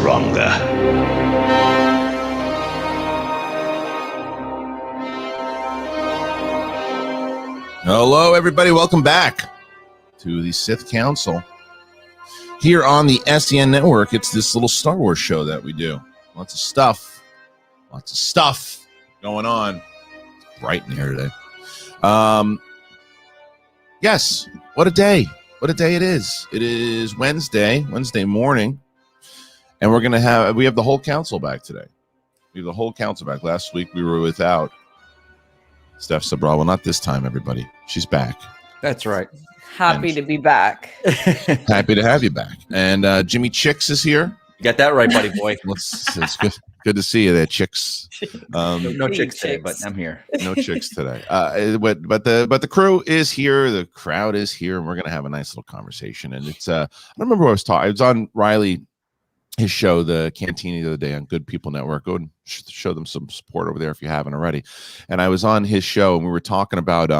stronger. Hello, everybody. Welcome back to the Sith Council. Here on the SEN Network, it's this little Star Wars show that we do. Lots of stuff going on. It's bright in here today. Yes, what a day. What a day it is. It is Wednesday morning, and we have the whole council back today. We have the whole council back. Last week we were without Steph Sabraw. Well, not this time, everybody. She's back. That's right. Happy to be back. Happy to have you back. And Jimmy Chicks is here. You got that right, buddy boy. It's good to see you there, Chicks. No chicks today, but I'm here. No chicks today. But the crew is here. The crowd is here, and we're gonna have a nice little conversation. And it's I don't remember what I was talking. I was on Riley, his show, the Cantina, the other day on Good People Network. Go and show them some support over there if you haven't already. And I was on his show, and we were talking about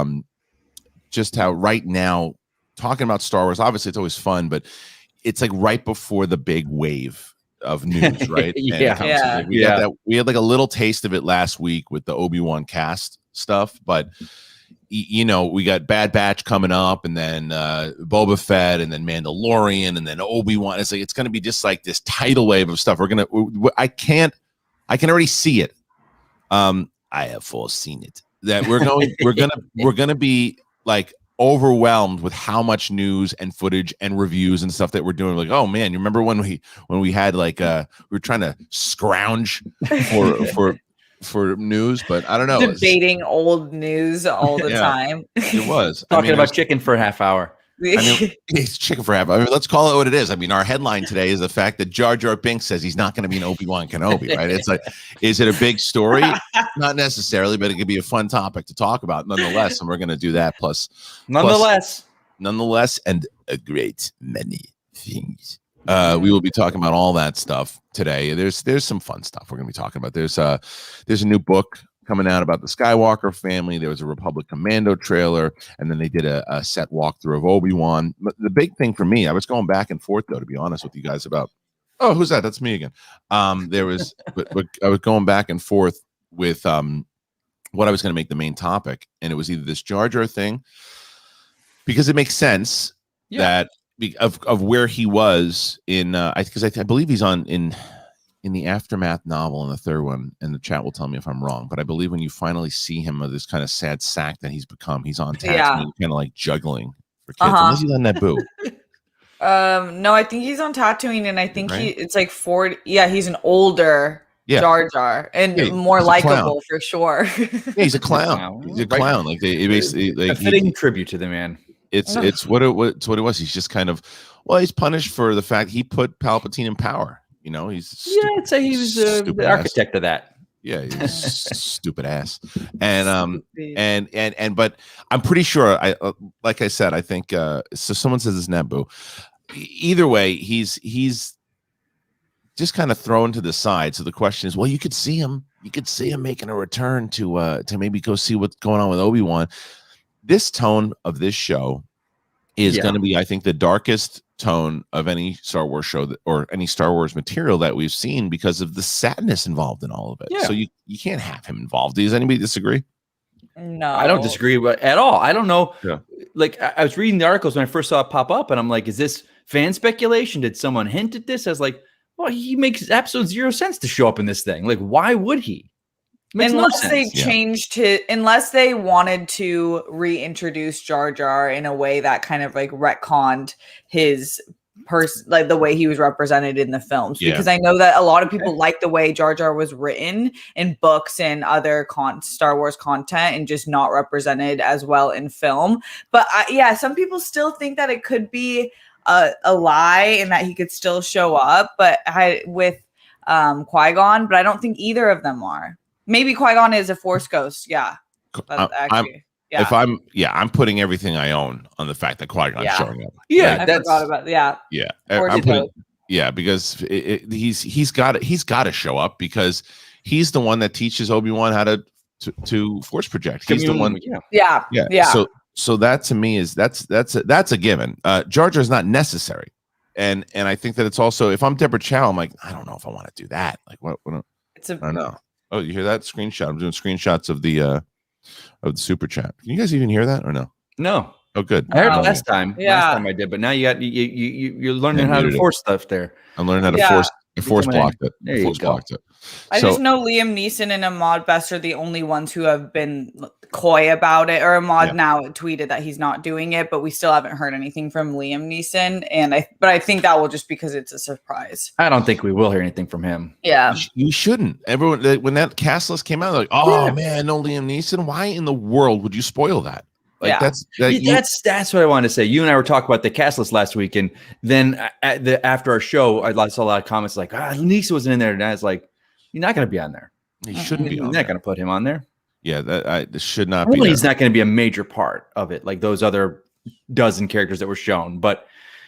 just how right now, talking about Star Wars, obviously it's always fun, but it's like right before the big wave of news, right? Yeah. We had like a little taste of it last week with the Obi Wan cast stuff, but you know, we got Bad Batch coming up, and then Boba Fett, and then Mandalorian, and then Obi Wan. It's like it's going to be just like this tidal wave of stuff. I can already see it. I have foreseen it. That we're gonna be like overwhelmed with how much news and footage and reviews and stuff that we're doing. Like, oh man, you remember when we had like we were trying to scrounge for news, but I don't know, debating old news all the time. It was talking about chicken for a half hour. It's chicken for half. Let's call it what it is. I mean, our headline today is the fact that Jar Jar Binks says he's not going to be an Obi-Wan Kenobi, right? It's like, is it a big story? Not necessarily, but it could be a fun topic to talk about nonetheless. And we're going to do that. Nonetheless, and a great many things. We will be talking about all that stuff today. There's some fun stuff we're going to be talking about. There's a new book coming out about the Skywalker family. There was a Republic Commando trailer, and then they did a set walkthrough of Obi Wan. But the big thing for me, I was going back and forth though, to be honest with you guys, about who's that? That's me again. There was, but I was going back and forth with what I was going to make the main topic, and it was either this Jar Jar thing, because it makes sense that of where he was in because I believe he's in the Aftermath novel, and the third one, and the chat will tell me if I'm wrong, but I believe when you finally see him of this kind of sad sack that he's become, he's on Tatooine, kind of like juggling for kids. Unless he's on Naboo. No, I think he's on Tatooine, and I think it's like 40. Yeah, he's an older Jar Jar, and more likable for sure. He's a clown. He's a clown. Like they basically like a fitting tribute to the man. It's what it was. He's just kind of he's punished for the fact he put Palpatine in power. You know, he's I'd say he was the architect of that. Yeah, he's stupid ass. And but I'm pretty sure like I said, I think so someone says it's Naboo. Either way, he's just kind of thrown to the side. So the question is, well, you could see him making a return to maybe go see what's going on with Obi-Wan. This tone of this show is going to be, I think, the darkest tone of any Star Wars show or any Star Wars material that we've seen, because of the sadness involved in all of it. So you can't have him involved. Does anybody disagree? No, I don't disagree at all. I don't know. Like I was reading the articles when I first saw it pop up, and I'm like, is this fan speculation? Did someone hint at this? I was like, well, he makes absolute zero sense to show up in this thing. Like, why would he? Unless they changed unless they wanted to reintroduce Jar Jar in a way that kind of like retconned his like the way he was represented in the films, because I know that a lot of people like the way Jar Jar was written in books and other Star Wars content, and just not represented as well in film. But some people still think that it could be a lie and that he could still show up, but with Qui-Gon, but I don't think either of them are. Maybe Qui-Gon is a Force ghost. Yeah. I'm putting everything I own on the fact that Qui-Gon's showing up. I forgot about I'm putting, because he's got to show up, because he's the one that teaches Obi-Wan how to force project. He's the one. So that to me is that's a given. Jar Jar is not necessary. and I think that it's also, if I'm Deborah Chow, I'm like, I don't know if I want to do that. Like, what I don't know. Oh, you hear that screenshot? I'm doing screenshots of the super chat. Can you guys even hear that or no? No. Oh, good. I heard it last time. Yeah. Last time I did, but now you're learning how to force stuff there. I'm learning how to force blocked it. There you go. I just know Liam Neeson and Ahmad Best are the only ones who have been coy about it. Or Ahmad now tweeted that he's not doing it, but we still haven't heard anything from Liam Neeson. But I think that will just because it's a surprise. I don't think we will hear anything from him. Yeah, you shouldn't. Everyone, when that cast list came out, they're like, oh man, no Liam Neeson. Why in the world would you spoil that? Like that's what I wanted to say. You and I were talking about the cast list last week, and then after our show, I saw a lot of comments like, Neeson wasn't in there, and I was like, you're not going to be on there. He shouldn't be. You're not going to put him on there. Yeah, this should not be. He's not going to be a major part of it, like those other dozen characters that were shown. But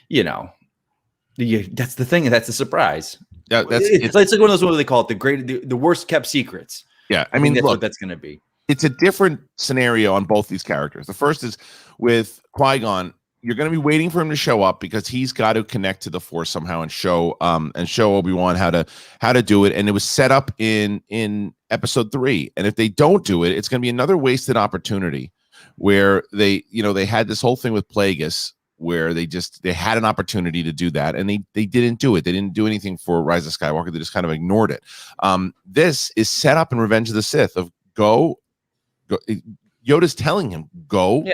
that's the thing. That's the surprise. Yeah, it's like one of those, what do they call it? The worst kept secrets. Yeah, I mean, that's what that's going to be. It's a different scenario on both these characters. The first is with Qui-Gon. You're going to be waiting for him to show up because he's got to connect to the Force somehow and show Obi Wan how to do it. And it was set up in Episode 3. And if they don't do it, it's going to be another wasted opportunity where they had this whole thing with Plagueis where they had an opportunity to do that and they didn't do it. They didn't do anything for Rise of Skywalker. They just kind of ignored it. This is set up in Revenge of the Sith of go. Yoda's telling him, go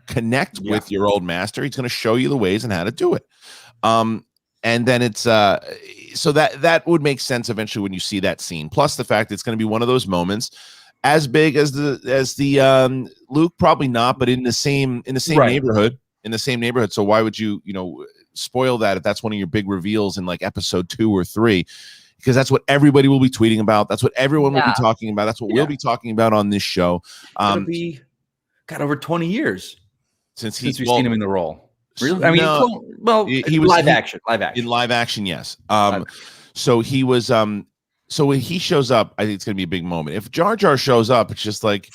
connect with your old master. He's going to show you the ways and how to do it. And then it's so that would make sense eventually when you see that scene. Plus the fact it's going to be one of those moments as big as the Luke, probably not, but in the same neighborhood. In the same neighborhood. So why would you spoil that if that's one of your big reveals in like Episode 2 or 3? Because that's what everybody will be tweeting about. That's what everyone will be talking about. That's what we'll be talking about on this show. It'll be over 20 years since we've seen him in the role. Really? I mean, he was live action. In live action, yes. So he was. So when he shows up, I think it's going to be a big moment. If Jar Jar shows up, it's just like,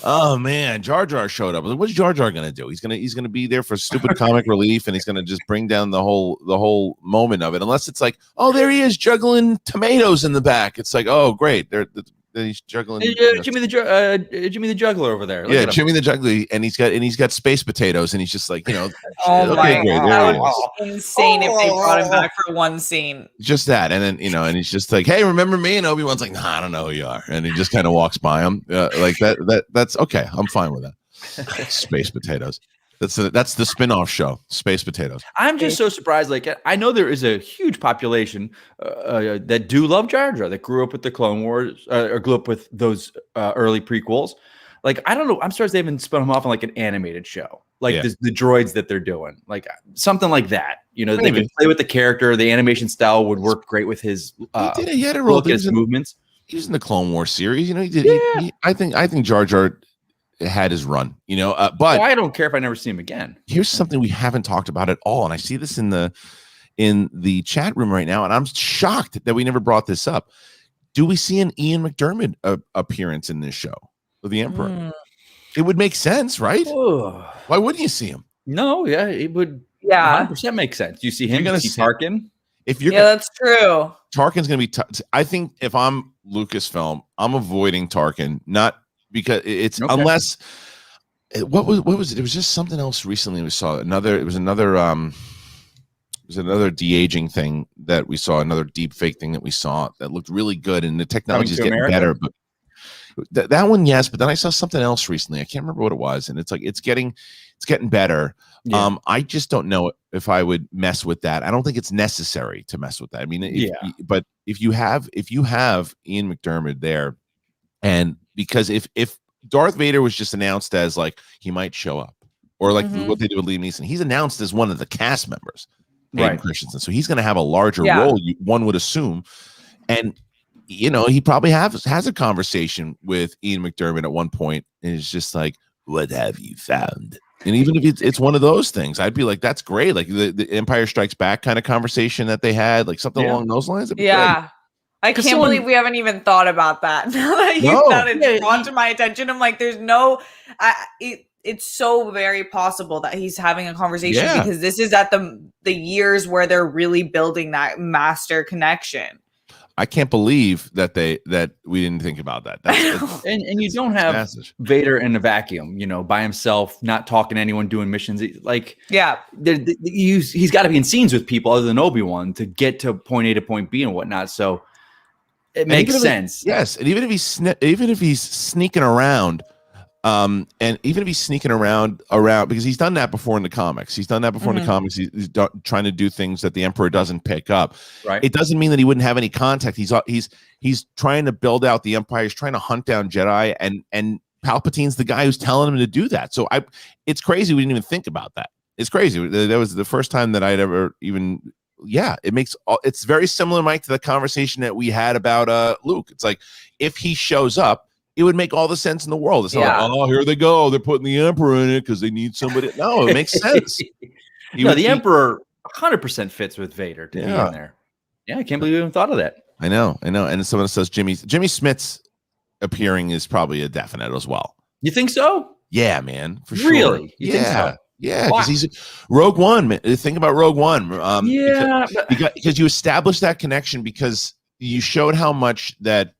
oh man, Jar Jar showed up. What's Jar Jar gonna do? He's gonna be there for stupid comic relief, and he's gonna just bring down the whole moment of it. Unless it's like, oh, there he is juggling tomatoes in the back. It's like, oh, great, he's juggling. Jimmy the Juggler over there. Look Jimmy the Juggler, and he's got space potatoes, and he's just like, oh my god, that would be insane if they brought him back for one scene. Just that, and then and he's just like, hey, remember me? And Obi-Wan's like, nah, I don't know who you are, and he just kind of walks by him like that. That's okay. I'm fine with that. Space potatoes. That's the spin-off show, Space Potatoes. I'm just so surprised. Like, I know there is a huge population that do love Jar Jar, that grew up with the Clone Wars or grew up with those early prequels. Like, I don't know. I'm surprised they haven't spun him off on like an animated show, like the droids that they're doing, like something like that. They could play with the character. The animation style would work great with his. He had a role. His movements. He was in the Clone Wars series. He did. Yeah. I think Jar Jar had his run, but I don't care if I never see him again. Here's something we haven't talked about at all, and I see this in the chat room right now, and I'm shocked that we never brought this up. Do we see an Ian McDermott appearance in this show with the Emperor? It would make sense, right? Why wouldn't you see him? No, it would. 100% make sense. You see him. You see Tarkin. That's true. Tarkin's going to be. I think if I'm Lucasfilm, I'm avoiding Tarkin, not. Because it's unless what was it? It was just something else recently we saw. It was another de-aging thing that we saw, another deep fake thing that we saw that looked really good, and the technology is getting better. But that one, yes. But then I saw something else recently. I can't remember what it was, and it's like it's getting better. Yeah. I just don't know if I would mess with that. I don't think it's necessary to mess with that. I mean, but if you have Ian McDermott there. And because if Darth Vader was just announced as like he might show up, or like what they did with Liam Neeson, he's announced as one of the cast members, right? Christensen, so he's going to have a larger role. One would assume, and he probably has a conversation with Ian McDermott at one point, and it's just like, "What have you found?" And even if it's one of those things, I'd be like, "That's great!" Like the Empire Strikes Back kind of conversation that they had, like something along those lines. Great. I can't believe we haven't even thought about that. Now that it's brought to my attention, I'm like, there's no. it's so very possible that he's having a conversation because this is at the years where they're really building that master connection. I can't believe that we didn't think about that. And you don't have massive. Vader in a vacuum, by himself, not talking to anyone, doing missions. Like, he's got to be in scenes with people other than Obi Wan to get to point A to point B and whatnot. So it makes sense. Yes, and even if he's sneaking around. And even if he's sneaking around because he's done that before in the comics. He's done that before in the comics. He's trying to do things that the Emperor doesn't pick up. Right. It doesn't mean that he wouldn't have any contact. He's trying to build out the Empire. He's trying to hunt down Jedi, and Palpatine's the guy who's telling him to do that. So it's crazy we didn't even think about that. It's crazy. That was the first time that I'd ever even. Yeah, it's very similar, Mike, to the conversation that we had about Luke. It's like if he shows up, it would make all the sense in the world. It's not like, oh, here they go. They're putting the Emperor in it because they need somebody. No, it makes sense. The Emperor 100% fits with Vader to be in there. Yeah, I can't believe we even thought of that. I know. And someone says Jimmy Smith's appearing is probably a definite as well. You think so? Yeah, man, for sure. Really? You think so? Yeah, because he's Rogue One. Think about Rogue One. Because you established that connection because you showed how much that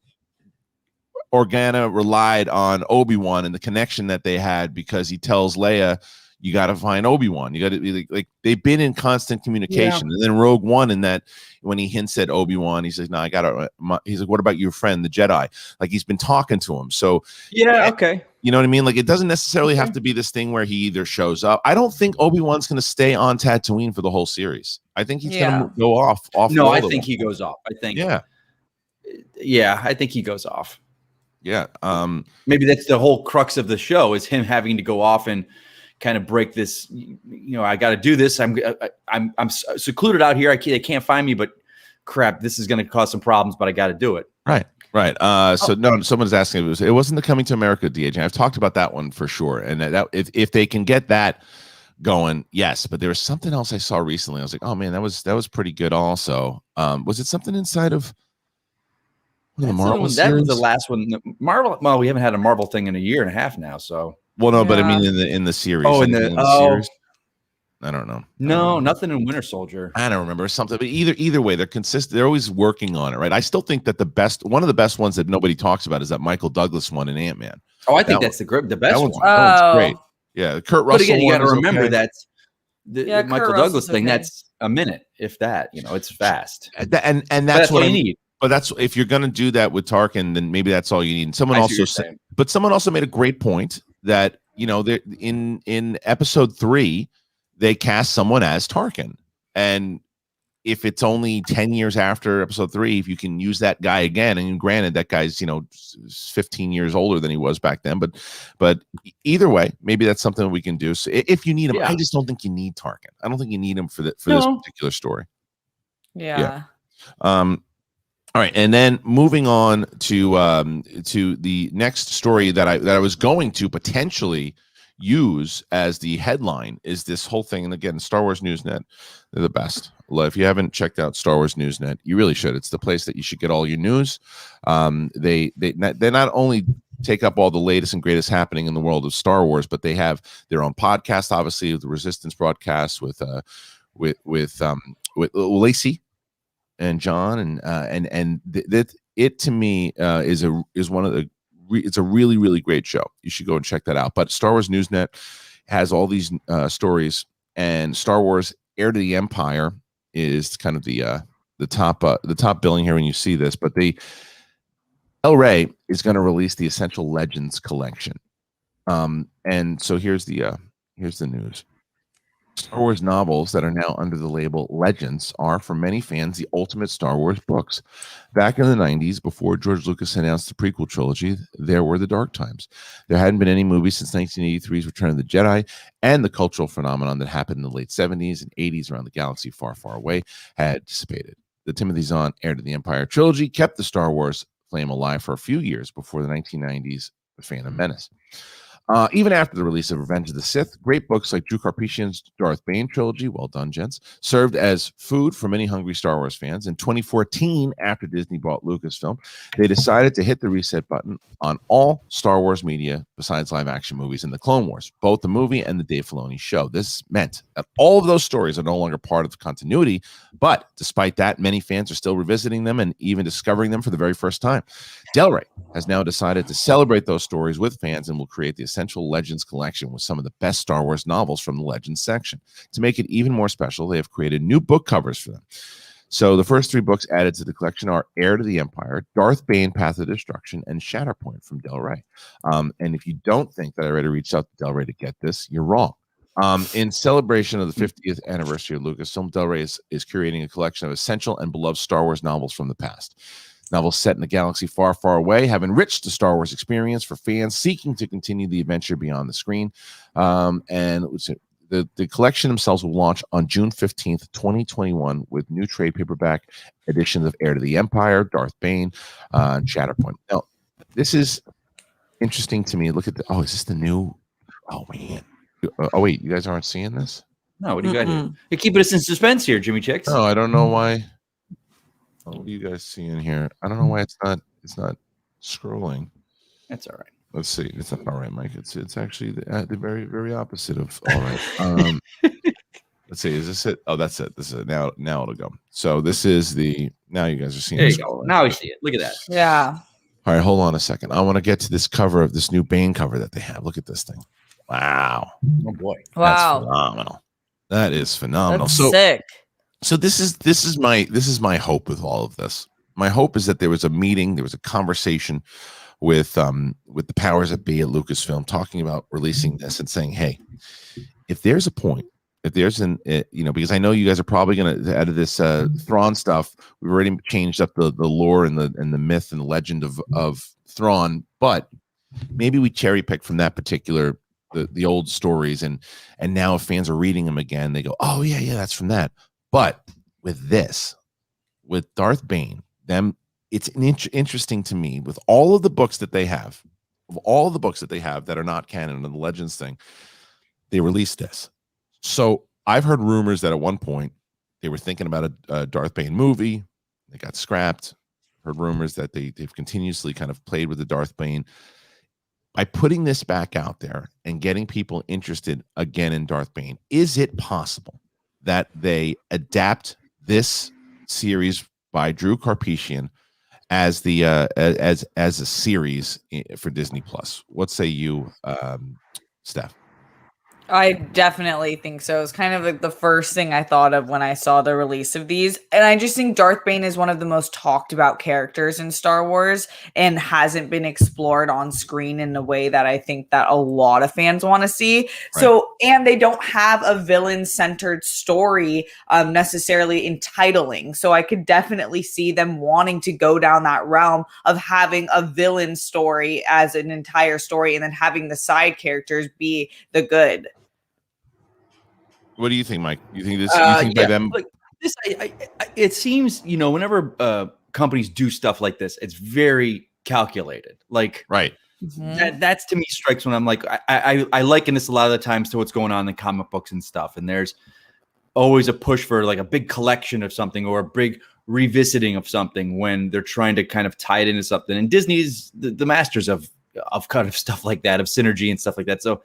Organa relied on Obi Wan and the connection that they had because he tells Leia, "You got to find Obi Wan. You got to be like they've been in constant communication." And then Rogue One, in that when he hints at Obi Wan, he's like, "No, I got to." He's like, "What about your friend, the Jedi?" Like he's been talking to him. So okay. You know what I mean? Like it doesn't necessarily have to be this thing where he either shows up. I don't think Obi Wan's going to stay on Tatooine for the whole series. I think he's going to go off. No, I think he goes off. I think. Yeah, I think he goes off. Yeah. Maybe that's the whole crux of the show is him having to go off and kind of break this. I got to do this. I'm secluded out here. They can't find me, but crap, this is going to cause some problems, but I got to do it. Right. So no, someone's asking it wasn't the Coming to America DH. I've talked about that one for sure. And that if they can get that going, yes. But there was something else I saw recently. I was like, oh man, that was pretty good. Also, was it something inside of? The Marvel that was the last one. Marvel. Well, we haven't had a Marvel thing in a year and a half now. So but I mean in the series. Oh, in the series. I don't know. No, nothing in Winter Soldier. I don't remember something. But either way, they're consistent. They're always working on it, right? I still think that one of the best ones that nobody talks about is that Michael Douglas one in Ant-Man. Oh, I think that's the best one. That one's great. Yeah, Kurt Russell. But again, you got to remember that's the Michael Kurt Douglas thing. Okay. That's a minute, if that. It's fast. And that's what you need. But that's if you're going to do that with Tarkin, then maybe that's all you need. And someone also said, but someone also made a great point that in episode 3, they cast someone as Tarkin, and if it's only 10 years after episode 3, if you can use that guy again, and granted that guy's 15 years older than he was back then, but either way, maybe that's something we can do. So if you need him, I just don't think you need Tarkin. I don't think you need him for this particular story. Yeah. All right, and then moving on to the next story that I was going to potentially use as the headline is this whole thing. And again, Star Wars Newsnet, they're the best. If you haven't checked out Star Wars Newsnet, you really should. It's the place that you should get all your news. They not only take up all the latest and greatest happening in the world of Star Wars, but they have their own podcast, obviously, with the Resistance broadcast with Lacey and John, and it to me is one of the it's a really, really great show. You should go and check that out. But Star Wars Newsnet has all these stories, and Star Wars Heir to the Empire is kind of the top billing here when you see this. But El Rey is going to release the Essential Legends collection, and so here's the news. Star Wars novels that are now under the label Legends are, for many fans, the ultimate Star Wars books. Back in the 90s, before George Lucas announced the prequel trilogy, there were the dark times. There hadn't been any movies since 1983's Return of the Jedi, and the cultural phenomenon that happened in the late 70s and 80s around the galaxy far, far away had dissipated. The Timothy Zahn Heir to the Empire trilogy kept the Star Wars flame alive for a few years before the 1990s The Phantom Menace. Even after the release of Revenge of the Sith, great books like Drew Karpyshyn's Darth Bane trilogy, well done, gents, served as food for many hungry Star Wars fans. In 2014, after Disney bought Lucasfilm, they decided to hit the reset button on all Star Wars media besides live-action movies and the Clone Wars, both the movie and the Dave Filoni show. This meant that all of those stories are no longer part of the continuity, but despite that, many fans are still revisiting them and even discovering them for the very first time. Del Rey has now decided to celebrate those stories with fans and will create the Essential Legends collection with some of the best Star Wars novels from the Legends section. To make it even more special, they have created new book covers for them. So the first 3 books added to the collection are Heir to the Empire, Darth Bane, Path of Destruction, and Shatterpoint from Del Rey. And if you don't think that I already reached out to Del Rey to get this, you're wrong. In celebration of the 50th anniversary of Lucasfilm, Del Rey is curating a collection of essential and beloved Star Wars novels from the past. Novels set in a galaxy far, far away have enriched the Star Wars experience for fans seeking to continue the adventure beyond the screen. And the collection themselves will launch on June 15th, 2021, with new trade paperback editions of Heir to the Empire, Darth Bane, and Shatterpoint. Now, this is interesting to me. Look at the, oh, is this the new, oh, man. Oh, wait, you guys aren't seeing this? No, what do you got here? You're keeping us in suspense here, Jimmy Chicks. No, I don't know why. Oh, what do you guys see in here? I don't know why it's not scrolling. That's all right. Let's see. It's not all right, Mike. It's actually the very, very opposite of all right. Let's see. Is this it? Oh, that's it. This is it. Now it'll go. So this is now you guys are seeing. There you go. Now we see it. Look at that. Yeah. All right, hold on a second. I want to get to this cover of this new Bane cover that they have. Look at this thing. Wow. Oh boy. Wow. That's phenomenal. That is phenomenal. That's sick. So this is my hope with all of this. My hope is that there was a meeting, there was a conversation with the powers that be at Lucasfilm talking about releasing this and saying, hey, if there's a point, if there's because I know you guys are probably going to, out of this Thrawn stuff, we've already changed up the lore and the myth and the legend of Thrawn, but maybe we cherry pick from that particular the old stories, and now if fans are reading them again, they go, oh yeah, that's from that. But with Darth Bane, it's interesting to me with all of the books that they have, that are not canon and the Legends thing, they released this. So I've heard rumors that at one point they were thinking about a Darth Bane movie. They got scrapped. Heard rumors that they've continuously kind of played with the Darth Bane. By putting this back out there and getting people interested again in Darth Bane, is it possible that they adapt this series by Drew Karpyshyn as the as a series for Disney Plus? What say you, Steph? I definitely think so. It's kind of like the first thing I thought of when I saw the release of these. And I just think Darth Bane is one of the most talked about characters in Star Wars and hasn't been explored on screen in a way that I think that a lot of fans want to see. Right. So, and they don't have a villain-centered story necessarily entitling. So I could definitely see them wanting to go down that realm of having a villain story as an entire story and then having the side characters be the good. What do you think, Mike? You think this? You think by them? Like this, it seems whenever companies do stuff like this, it's very calculated. Like right. That's to me strikes when I'm like I liken this a lot of the times to what's going on in comic books and stuff. And there's always a push for like a big collection of something or a big revisiting of something when they're trying to kind of tie it into something. And Disney's the masters of kind of stuff like that, of synergy and stuff like that. So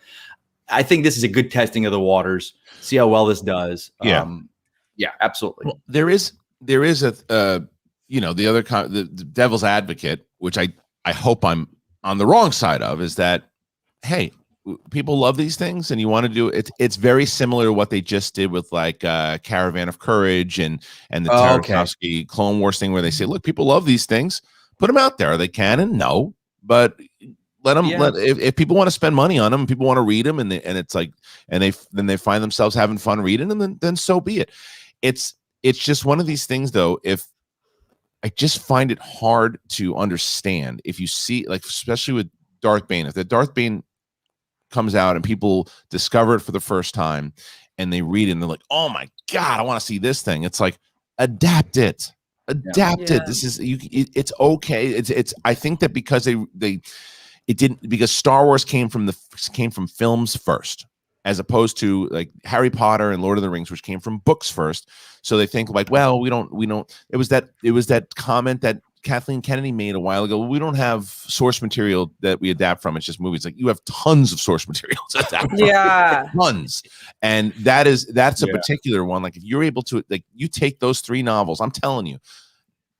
I think this is a good testing of the waters. See how well this does. Yeah, absolutely. Well, there is the devil's advocate, which I hope I'm on the wrong side of, is that, hey, people love these things and you want to do it. It's very similar to what they just did with like Caravan of Courage and the Kalinowski Clone Wars thing, where they say, look, people love these things, put them out there. Are they canon? No, but let them. If people want to spend money on them, people want to read them, and they find themselves having fun reading them, then so be it. It's just one of these things, though. If I just find it hard to understand, if you see, like, especially with Darth Bane, if the Darth Bane comes out and people discover it for the first time and they read it and they're like, oh my God, I want to see this thing. It's like, adapt it. This is it's okay. It's I think that because they it didn't, because Star Wars came from films first, as opposed to like Harry Potter and Lord of the Rings, which came from books first. So they think like, well, we don't. It was that comment that Kathleen Kennedy made a while ago. We don't have source material that we adapt from. It's just movies. Like, you have tons of source material to adapt from. Yeah, tons. And that's a particular one. Like, if you're able to, like, you take those 3 novels, I'm telling you,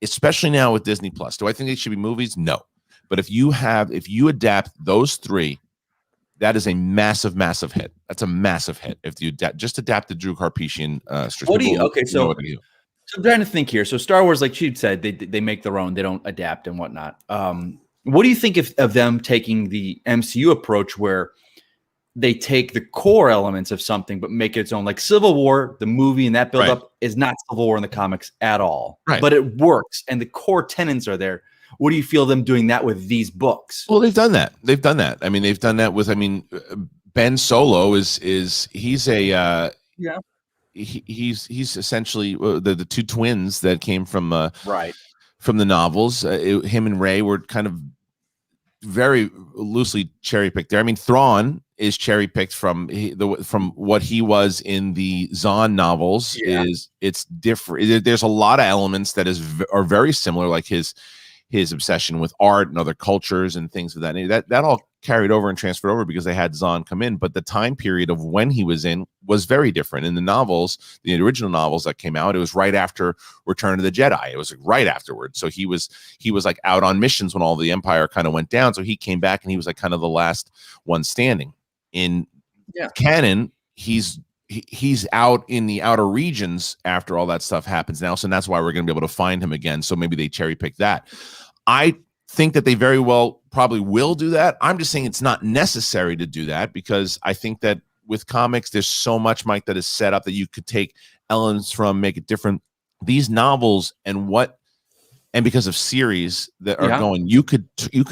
especially now with Disney Plus, do I think they should be movies? No. But if you adapt those 3, that is a massive, massive hit. That's a massive hit. If you just adapt the Drew Karpyshyn so I'm trying to think here. So Star Wars, like she said, they make their own. They don't adapt and whatnot. What do you think of them taking the MCU approach, where they take the core elements of something but make it its own? Like Civil War, the movie and that build up is not Civil War in the comics at all, but it works and the core tenets are there. What do you feel them doing that with these books? Well, they've done that. I mean, they've done that with, Ben Solo he's essentially the 2 twins that came from the novels. Him and Rey were kind of very loosely cherry picked there. I mean, Thrawn is cherry picked from what he was in the Zahn novels. It's different. There's a lot of elements that are very similar, like his obsession with art and other cultures and things of that all carried over and transferred over because they had Zahn come in. But the time period of when he was in was very different. In the novels, the original novels that came out, it was right after Return of the Jedi. It was right afterwards. So he was like out on missions when all the Empire kind of went down. So he came back and he was like kind of the last one standing. In canon, he's out in the outer regions after all that stuff happens now. So that's why we're going to be able to find him again. So maybe they cherry pick that. I think that they very well probably will do that. I'm just saying it's not necessary to do that, because I think that with comics, there's so much, Mike, that is set up that you could take elements from, make it different. These novels and because of series that are going, you could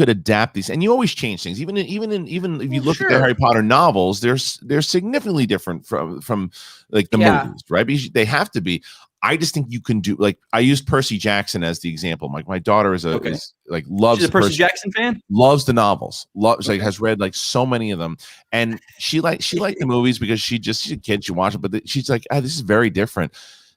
adapt these, and you always change things. Even if you look at the Harry Potter novels, they're significantly different from like the movies, right? Because they have to be. I just think you can do, like, I used Percy Jackson as the example. Like, my daughter loves She's a Percy Jackson fan, loves the novels, like has read like so many of them, and she liked the movies because she's a kid, she watched it, but she's like, this is very different.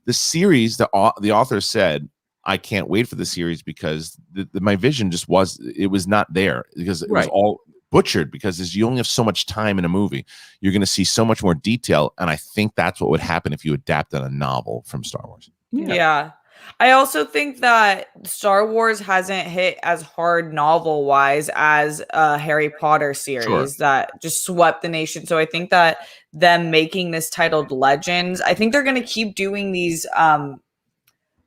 The series, the author said, I can't wait for the series because my vision was not there, because it was all butchered, because you only have so much time in a movie. You're going to see so much more detail, and I think that's what would happen if you adapted a novel from Star Wars. Yeah. I also think that Star Wars hasn't hit as hard novel wise as a Harry Potter series that just swept the nation. So I think that them making this titled Legends, I think they're going to keep doing these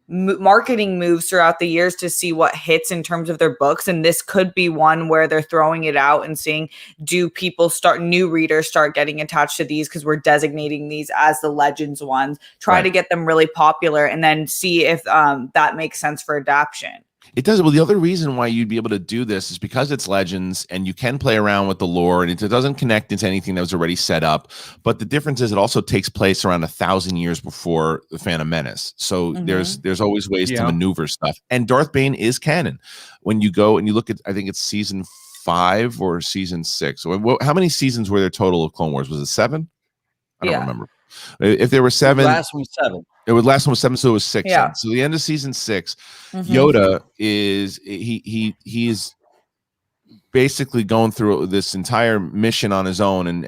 marketing moves throughout the years to see what hits in terms of their books, and this could be one where they're throwing it out and seeing, do new readers start getting attached to these, because we're designating these as the Legends ones, try to get them really popular, and then see if that makes sense for adaptation. It does. Well, the other reason why you'd be able to do this is because it's Legends and you can play around with the lore, and it doesn't connect into anything that was already set up. But the difference is it also takes place around 1,000 years before the Phantom Menace. So there's always ways to maneuver stuff. And Darth Bane is canon. When you go and you look at, I think it's season 5 or season 6. So how many seasons were there total of Clone Wars? Was it 7? I don't remember. If there were 7, the last one was 7. It was last one was 7, so it was 6. Yeah. So the end of season 6, Yoda is he is basically going through this entire mission on his own, and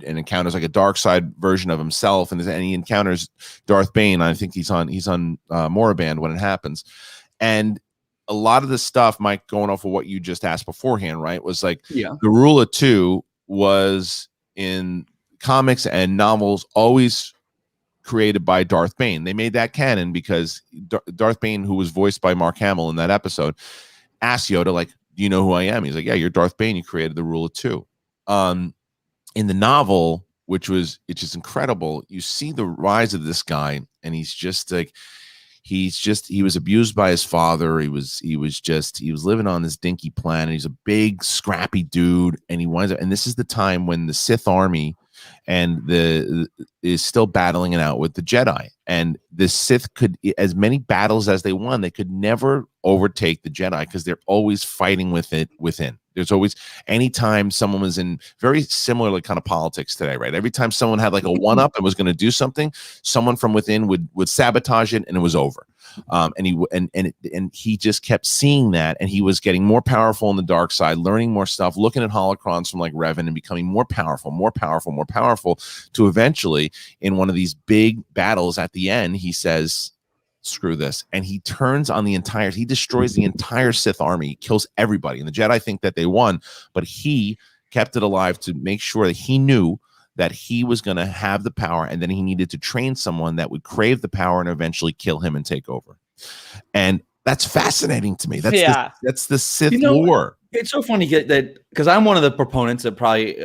encounters like a dark side version of himself, and he encounters Darth Bane. I think he's on Moraband when it happens, and a lot of the stuff, Mike, going off of what you just asked beforehand, right, was like the rule of 2 was in comics and novels always created by Darth Bane. They made that canon because Darth Bane, who was voiced by Mark Hamill in that episode, asked Yoda, like, do you know who I am? He's like, yeah, you're Darth Bane. You created the rule of 2. In the novel, which is incredible, you see the rise of this guy, and he was abused by his father. He was living on this dinky planet. He's a big, scrappy dude, and he winds up, and this is the time when the Sith army is still battling it out with the Jedi, and the Sith could, as many battles as they won, they could never overtake the Jedi because they're always fighting with it within. There's always, anytime someone was in very similar kind of politics today, right? Every time someone had like a one up and was going to do something, someone from within would sabotage it, and it was over. And he just kept seeing that, and he was getting more powerful on the dark side, learning more stuff, looking at holocrons from like Revan, and becoming more powerful, to eventually, in one of these big battles at the end, he says, screw this, and he turns on he destroys the entire Sith army. He kills everybody, and the Jedi think that they won, but he kept it alive to make sure that he knew that he was going to have the power, and then he needed to train someone that would crave the power and eventually kill him and take over. And that's fascinating to me. That's the Sith lore. It's so funny that, because I'm one of the proponents that probably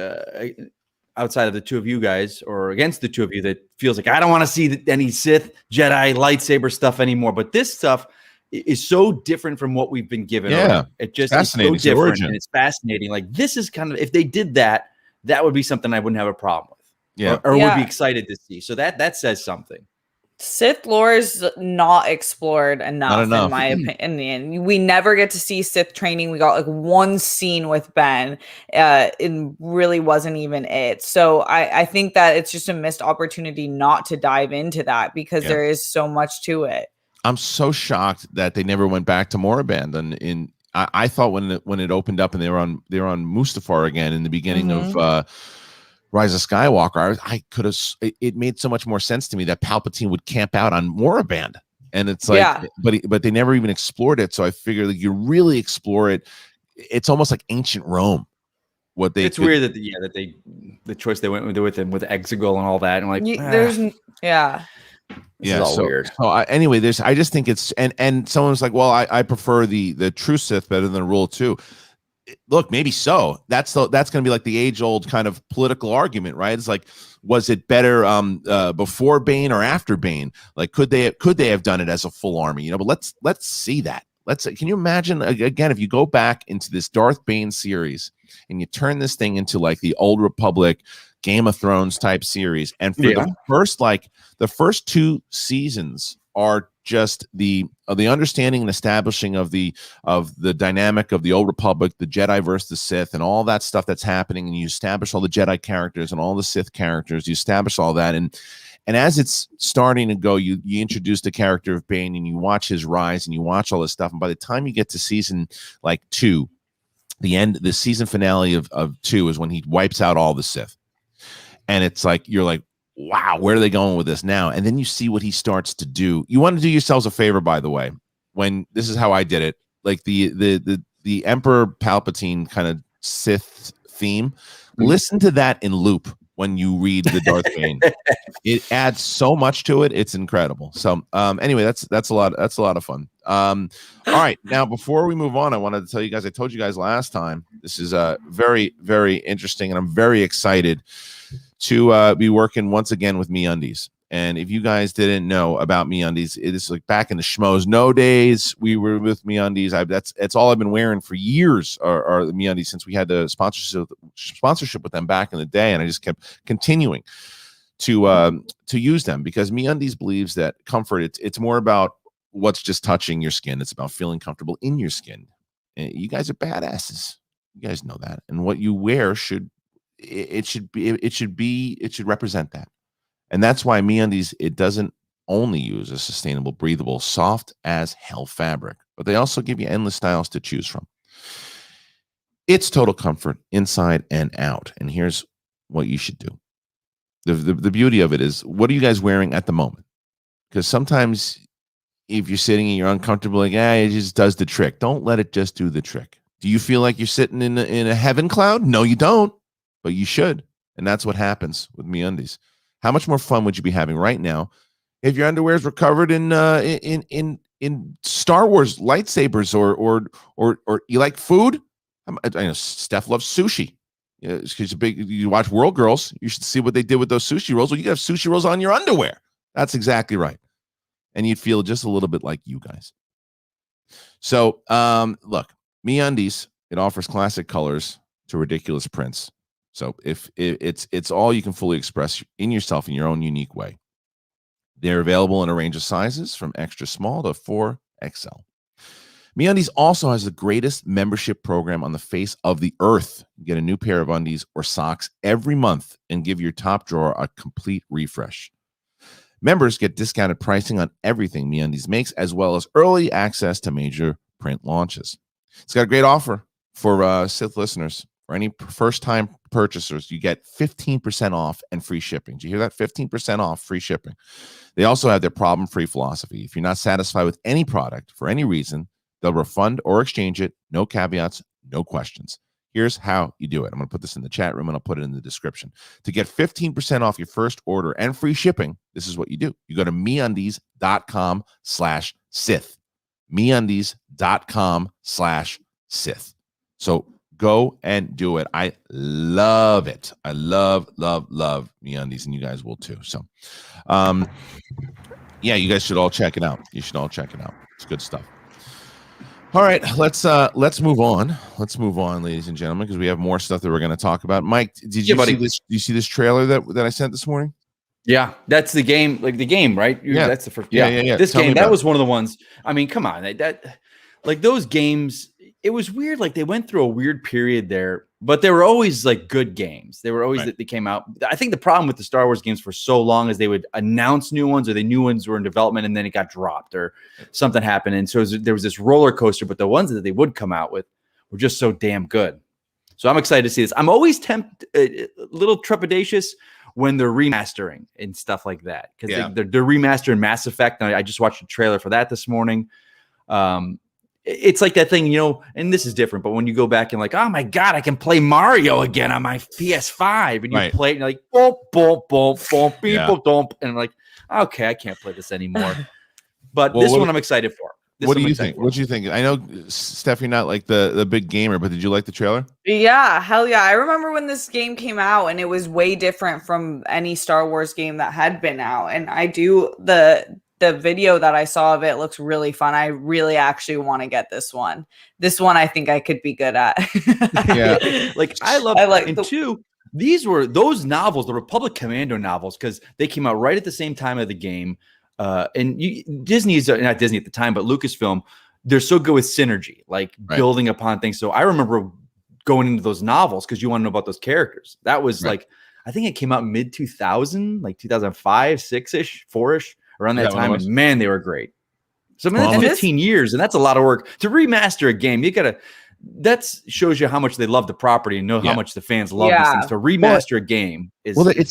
outside of the two of you guys, or against the two of you, that feels like I don't want to see any Sith, Jedi, lightsaber stuff anymore. But this stuff is so different from what we've been given. Yeah, it just is so different, and it's fascinating. Like, this is kind of, if they did that, that would be something I wouldn't have a problem with. Yeah, or would be excited to see. So that says something. Sith lore is not explored enough, in my opinion. We never get to see Sith training. We got like one scene with Ben. It really wasn't even it. So I think that it's just a missed opportunity not to dive into that, because there is so much to it. I'm so shocked that they never went back to Moraband. And I thought when it opened up and they were on Mustafar again in the beginning of Rise of Skywalker, I could have. It made so much more sense to me that Palpatine would camp out on Moraband, and it's like, but they never even explored it. So I figured that you really explore it. It's almost like ancient Rome. It's weird that the choice they went with him with Exegol and all that, and like so weird. So I just think it's and someone was like, well, I prefer the true Sith better than the Rule 2. Look, maybe so. That's going to be like the age-old kind of political argument, right? It's like, was it better before Bane or after Bane? Like, could they have done it as a full army? But let's see that. Can you imagine again if you go back into this Darth Bane series and you turn this thing into like the Old Republic, Game of Thrones type series, and for the first 2 seasons are just the understanding and establishing of the dynamic of the Old Republic, the Jedi versus the Sith, and all that stuff that's happening, and you establish all the Jedi characters and all the Sith characters. You establish all that, and as it's starting to go, you introduce the character of Bane, and you watch his rise, and you watch all this stuff, and by the time you get to season like 2, the season finale of 2 is when he wipes out all the Sith, and it's like you're like, wow, where are they going with this now? And then you see what he starts to do. You want to do yourselves a favor, by the way, when this is how I did it. Like the Emperor Palpatine kind of Sith theme. Listen to that in loop when you read the Darth Bane. It adds so much to it. It's incredible. So anyway, that's a lot of fun. All right, now before we move on, I wanted to tell you guys, I told you guys last time, this is very, very interesting, and I'm very excited to be working once again with MeUndies. And if you guys didn't know about MeUndies, it is like back in the Schmoes No days, we were with MeUndies. That's all I've been wearing for years, are the MeUndies, since we had the sponsorship with them back in the day, and I just kept continuing to use them, because MeUndies believes that comfort, it's more about what's just touching your skin. It's about feeling comfortable in your skin. And you guys are badasses. You guys know that, and what you wear should represent that. And that's why MeUndies, it doesn't only use a sustainable, breathable, soft as hell fabric, but they also give you endless styles to choose from. It's total comfort inside and out. And here's what you should do. The beauty of it is, what are you guys wearing at the moment? Because sometimes if you're sitting and you're uncomfortable, like, it just does the trick. Don't let it just do the trick. Do you feel like you're sitting in a heaven cloud? No, you don't, but you should. And that's what happens with MeUndies. How much more fun would you be having right now if your underwears were covered in Star Wars lightsabers, or you like food? I know Steph loves sushi. Yeah, she's you watch World Girls. You should see what they did with those sushi rolls. Well, you can have sushi rolls on your underwear. That's exactly right. And you'd feel just a little bit like you guys. So, look, MeUndies, it offers classic colors to ridiculous prints. So if it's all you can fully express in yourself in your own unique way. They're available in a range of sizes from extra small to 4XL. MeUndies also has the greatest membership program on the face of the earth. You get a new pair of undies or socks every month and give your top drawer a complete refresh. Members get discounted pricing on everything MeUndies makes, as well as early access to major print launches. It's got a great offer for Sith listeners. For any first-time purchasers, you get 15% off and free shipping. Did you hear that? 15% off, free shipping. They also have their problem-free philosophy. If you're not satisfied with any product for any reason, they'll refund or exchange it. No caveats, no questions. Here's how you do it. I'm going to put this in the chat room and I'll put it in the description. To get 15% off your first order and free shipping, this is what you do. You go to MeUndies.com/Sith. MeUndies.com/Sith. So go and do it. I love it. I love MeUndies, and you guys will too. So, yeah, you guys should all check it out. You should all check it out. It's good stuff. All right, let's move on. Let's move on, ladies and gentlemen, because we have more stuff that we're going to talk about. Mike, did you see this? You see this trailer that I sent this morning? Yeah, that's the game, like the game, right? Yeah, that's the first. Yeah. This game, that was one of the ones. I mean, come on, that like those games. It was weird. Like they went through a weird period there, but they were always like good games. They were always that they came out. I think the problem with the Star Wars games for so long is they would announce new ones, or the new ones were in development and then it got dropped or something happened. And so there was this roller coaster, but the ones that they would come out with were just so damn good. So I'm excited to see this. I'm always a little trepidatious when they're remastering and stuff like that, because they're remastering Mass Effect. And I just watched a trailer for that this morning. It's like that thing, you know, and this is different, but when you go back and like, oh my God, I can play Mario again on my PS5, and you play it and you're like, boom, boom, boom, boom, people don't, and I'm like, okay, I can't play this anymore. But this one I'm excited for. What do you think? What do you think? I know, Steph, you're not like the big gamer, but did you like the trailer? Yeah, hell yeah. I remember when this game came out and it was way different from any Star Wars game that had been out. And I do the video that I saw of it looks really fun. I really actually want to get this one. This one I think I could be good at. Yeah. Like I like and two, these were those novels, the Republic Commando novels, because they came out right at the same time of the game. And Disney's not Disney at the time, but Lucasfilm, they're so good with synergy, like building upon things. So I remember going into those novels because you want to know about those characters. That was like, I think it came out mid 2000, like 2005, 6-ish, 4-ish. Around that time, and man, they were great. So I mean, that's 15 years, and that's a lot of work to remaster a game. You gotta. That shows you how much they love the property and know how much the fans love these things. To remaster a game is it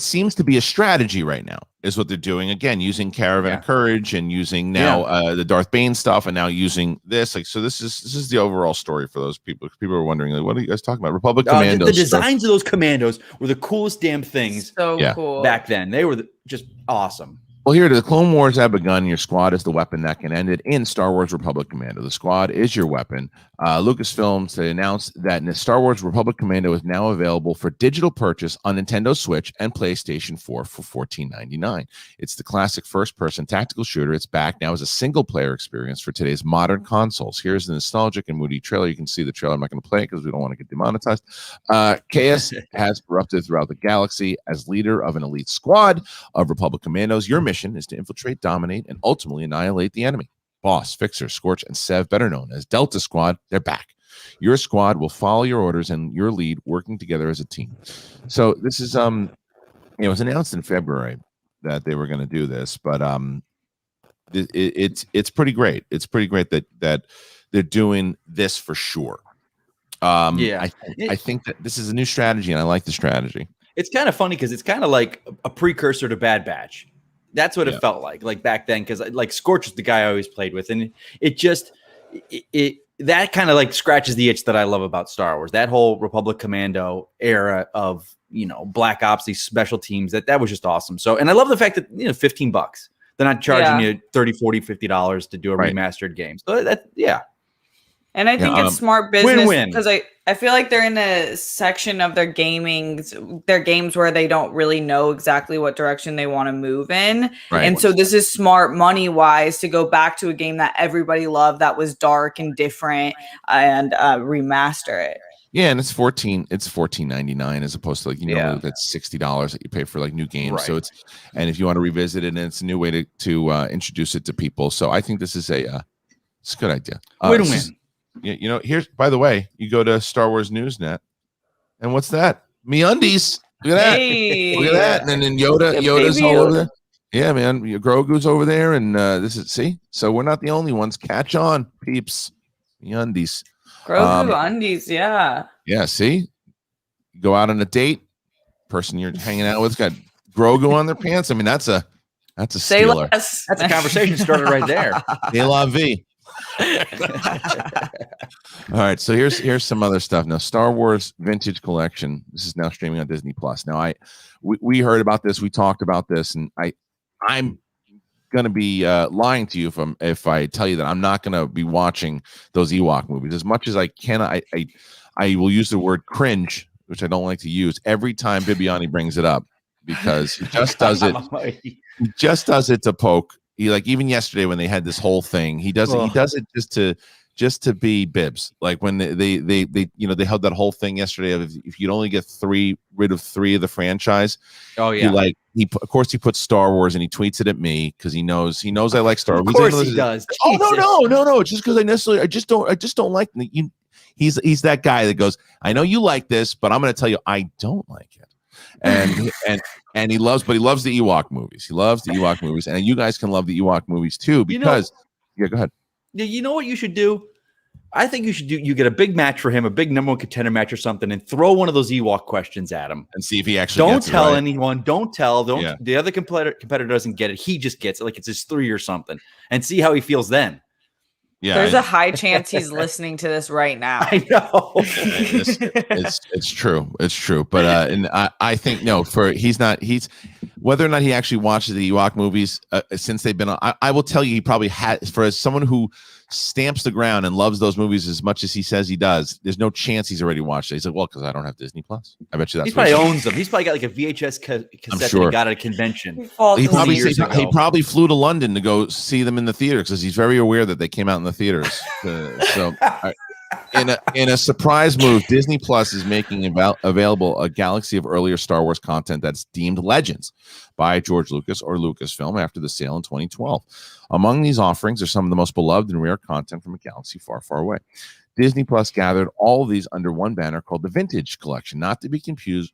seems to be a strategy right now. Is what they're doing again, using Caravan of Courage and using now the Darth Bane stuff, and now using this. Like, so this is the overall story for those people. People are wondering, like, what are you guys talking about? Republic Commandos. The designs of those commandos were the coolest damn things. So cool back then. They were just awesome. Well, here, the Clone Wars have begun. Your squad is the weapon that can end it in Star Wars Republic Commando. The squad is your weapon. Lucasfilm announced that Star Wars Republic Commando is now available for digital purchase on Nintendo Switch and PlayStation 4 for $14.99. It's the classic first-person tactical shooter. It's back now as a single-player experience for today's modern consoles. Here's the nostalgic and moody trailer. You can see the trailer. I'm not going to play it because we don't want to get demonetized. Chaos has erupted throughout the galaxy. As leader of an elite squad of Republic Commandos, your mission is to infiltrate, dominate, and ultimately annihilate the enemy. Boss, Fixer, Scorch, and Sev, better known as Delta Squad, they're back. Your squad will follow your orders and your lead, working together as a team. So this is it was announced in February that they were going to do this, but it's pretty great. It's pretty great that they're doing this for sure. I think that this is a new strategy, and I like the strategy. It's kind of funny because it's kind of like a precursor to Bad Batch. That's what it felt like back then, because like Scorch is the guy I always played with, and it just that kind of like scratches the itch that I love about Star Wars. That whole Republic Commando era of Black Ops, these special teams, that was just awesome. So, and I love the fact that $15 they're not charging you $30, $40, $50 to do a remastered game. So and I think it's smart business because I feel like they're in a section of their games where they don't really know exactly what direction they want to move in. Right. And so this is smart money wise to go back to a game that everybody loved, that was dark and different, and remaster it. Yeah, and it's $14.99 as opposed to that's $60 that you pay for like new games. Right. So and if you want to revisit it, and it's a new way to introduce it to people. So I think this is It's a good idea. Win-win. You know, here's, by the way, you go to Star Wars Newsnet, and what's that? MeUndies. Look at that. Hey. Look at that. And then Yoda's all over there. Yeah, man. Grogu's over there, and see? So we're not the only ones. Catch on, peeps. MeUndies. Grogu undies, yeah. Yeah, see? Go out on a date, person you're hanging out with got Grogu on their pants. I mean, that's a stealer. That's a conversation started right there. De la vie. All right, so here's some other stuff. Now, Star Wars Vintage Collection. This is now streaming on Disney Plus. Now, we heard about this. We talked about this, and I'm gonna be lying to you if I tell you that I'm not gonna be watching those Ewok movies as much as I can. I will use the word cringe, which I don't like to use every time Bibiani brings it up, because he just does it. He just does it to poke. He, like, even yesterday when they had this whole thing, he does it just to be Bibs. Like when they held that whole thing yesterday of if you'd only get rid of 3 of the franchise. Oh yeah. Of course he puts Star Wars and he tweets it at me because he knows I like Star Wars. Of course he does. Oh no. It's just because I just don't like it. He's that guy that goes, I know you like this, but I'm going to tell you I don't like it. And he loves the Ewok movies. He loves the Ewok movies, and you guys can love the Ewok movies too because yeah, go ahead. You know what you should do? I think you get a big match for him, a big number 1 contender match or something, and throw one of those Ewok questions at him and see if he actually don't tell right. anyone. Don't tell. The other competitor doesn't get it. He just gets it, like it's his 3 or something, and see how he feels then. Yeah, there's a high chance he's listening to this right now. I know. It's true. It's true. But and I think he's whether or not he actually watches the Ewok movies since they've been on. I will tell you, he probably had, for someone who stamps the ground and loves those movies as much as he says he does. There's no chance he's already watched it. He's like, well, because I don't have Disney Plus. I bet you that's. He probably owns them. He's probably got like a VHS cassette that he got at a convention. He probably flew to London to go see them in the theater because he's very aware that they came out in the theaters. In a surprise move, Disney Plus is making available a galaxy of earlier Star Wars content that's deemed legends by George Lucas or Lucasfilm after the sale in 2012. Among these offerings are some of the most beloved and rare content from a galaxy far, far away. Disney Plus gathered all of these under one banner called the Vintage Collection, not to be confused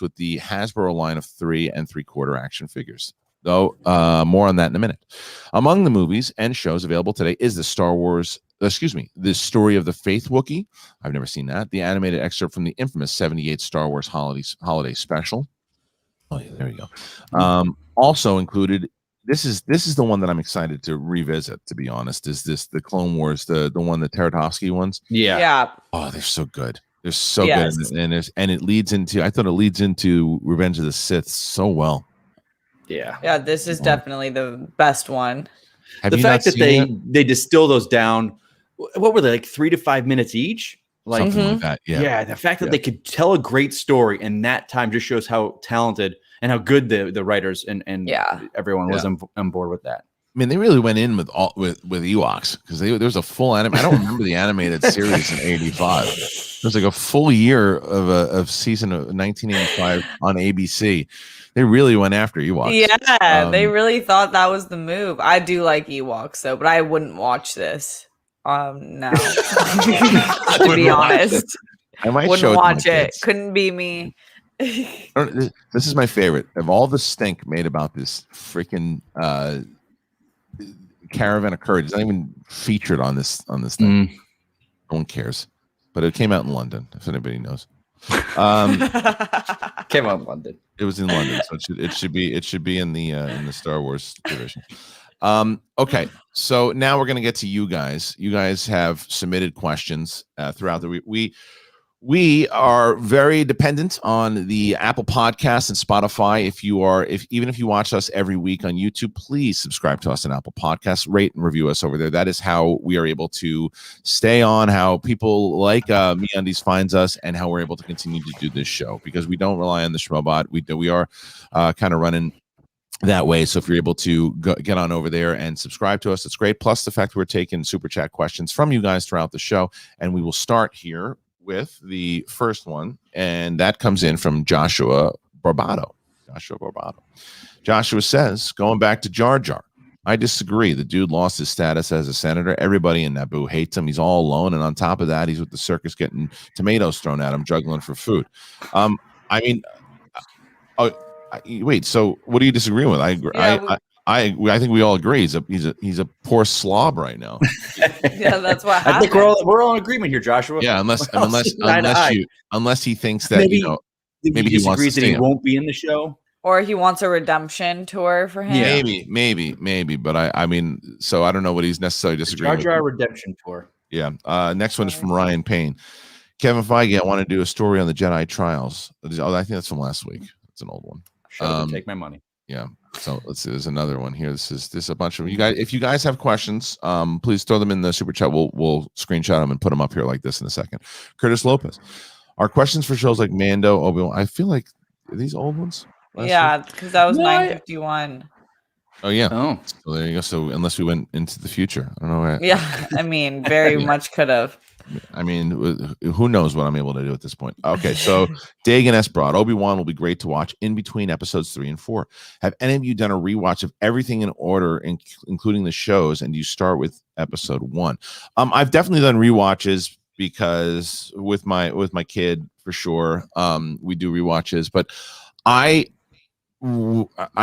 with the Hasbro line of 3 3/4 action figures. Though more on that in a minute. Among the movies and shows available today is the Story of the Faith Wookiee. I've never seen that. The animated excerpt from the infamous 78 Star Wars holiday special. Oh yeah, there you go. Also included, this is the one that I'm excited to revisit, to be honest, is the Clone Wars, the one, the Tartakovsky ones. Yeah. Oh, they're so good. They're so good. And it leads into Revenge of the Sith so well. Yeah, this is definitely the best one. The fact that they distill those down, what were they, like 3 to 5 minutes each? Like, something like that. Yeah. The fact that they could tell a great story in that time just shows how talented and how good the writers and everyone was on board with that. I mean, they really went in with Ewoks because there was a full anime. I don't remember the animated series in '85. It was like a full year of season of 1985 on ABC. They really went after Ewoks. Yeah, they really thought that was the move. I do like Ewoks though, but I wouldn't watch this. No, to be honest, I might wouldn't watch it. Couldn't be me. This is my favorite of all the stink made about this freaking Caravan of Courage. It's not even featured on this thing. No one cares, but it came out in London. If anybody knows, came out in London. It was in London, so it should be in the Star Wars division. Okay, so now we're gonna get to you guys. You guys have submitted questions throughout the week. We are very dependent on the Apple Podcasts and Spotify. Even if you watch us every week on YouTube, please subscribe to us on Apple Podcasts, rate and review us over there. That is how we are able to stay on, how people like MeUndies finds us, and how we're able to continue to do this show, because we don't rely on the Schmobot. We are kind of running that way. So if you're able to get on over there and subscribe to us, it's great. Plus the fact that we're taking super chat questions from you guys throughout the show, and we will start here with the first one, and that comes in from Joshua Barbato. Joshua says, going back to Jar Jar, I disagree. The dude lost his status as a senator. Everybody in Naboo hates him. He's all alone, and on top of that, he's with the circus getting tomatoes thrown at him, juggling for food. I mean, wait. So, what do you disagree with? I agree. Yeah, I think we all agree he's a poor slob right now. Yeah, that's what happened. I think we're all in agreement here, Joshua. Yeah, unless he thinks that maybe he disagrees that he won't be in the show. Or he wants a redemption tour for him. Yeah. Maybe. But I mean, so I don't know what he's necessarily disagreeing with. Jar Jar redemption tour. Yeah. Next one is from Ryan Payne. Kevin Feige, I want to do a story on the Jedi trials. I think that's from last week. It's an old one. Take my money. Yeah. So let's see. There's another one here. This is a bunch of you guys. If you guys have questions, please throw them in the super chat. We'll screenshot them and put them up here like this in a second. Curtis Lopez. Our questions for shows like Mando, Obi Wan. I feel like are these old ones? Yeah, because that was 951. Oh yeah. Oh, so there you go. So unless we went into the future, I don't know. Yeah, I mean, very much could have. I mean, who knows what I'm able to do at this point? Okay, so Dagan S. Broad, Obi Wan will be great to watch in between episodes 3 and 4. Have any of you done a rewatch of everything in order, including the shows? And do you start with episode 1? I've definitely done rewatches because with my kid for sure, we do rewatches. But I'm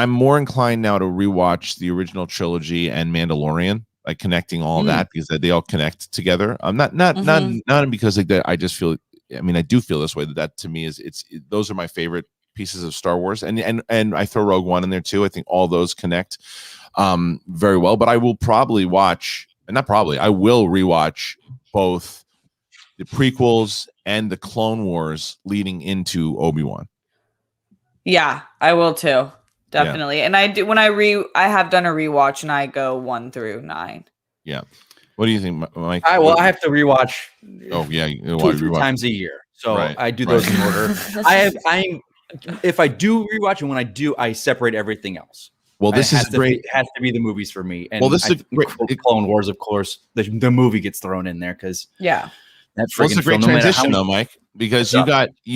more inclined now to rewatch the original trilogy and Mandalorian, like connecting all that because they all connect together. Not because like that. I just feel. I mean, I do feel this way. That to me is those are my favorite pieces of Star Wars, and I throw Rogue One in there too. I think all those connect very well. But I will probably watch, and not probably, I will rewatch both the prequels and the Clone Wars leading into Obi Wan. Yeah, I will too. Definitely. Yeah. And I do when I have done a rewatch and I go 1 through 9. Yeah. What do you think, Mike? I have to rewatch. Oh yeah, 2 times a year. So I do those in order. If I do rewatch, and when I do, I separate everything else. Well, this is great. It has to be the movies for me. And this is great. Clone Wars, of course. The movie gets thrown in there because that's a great transition, though, Mike. Because you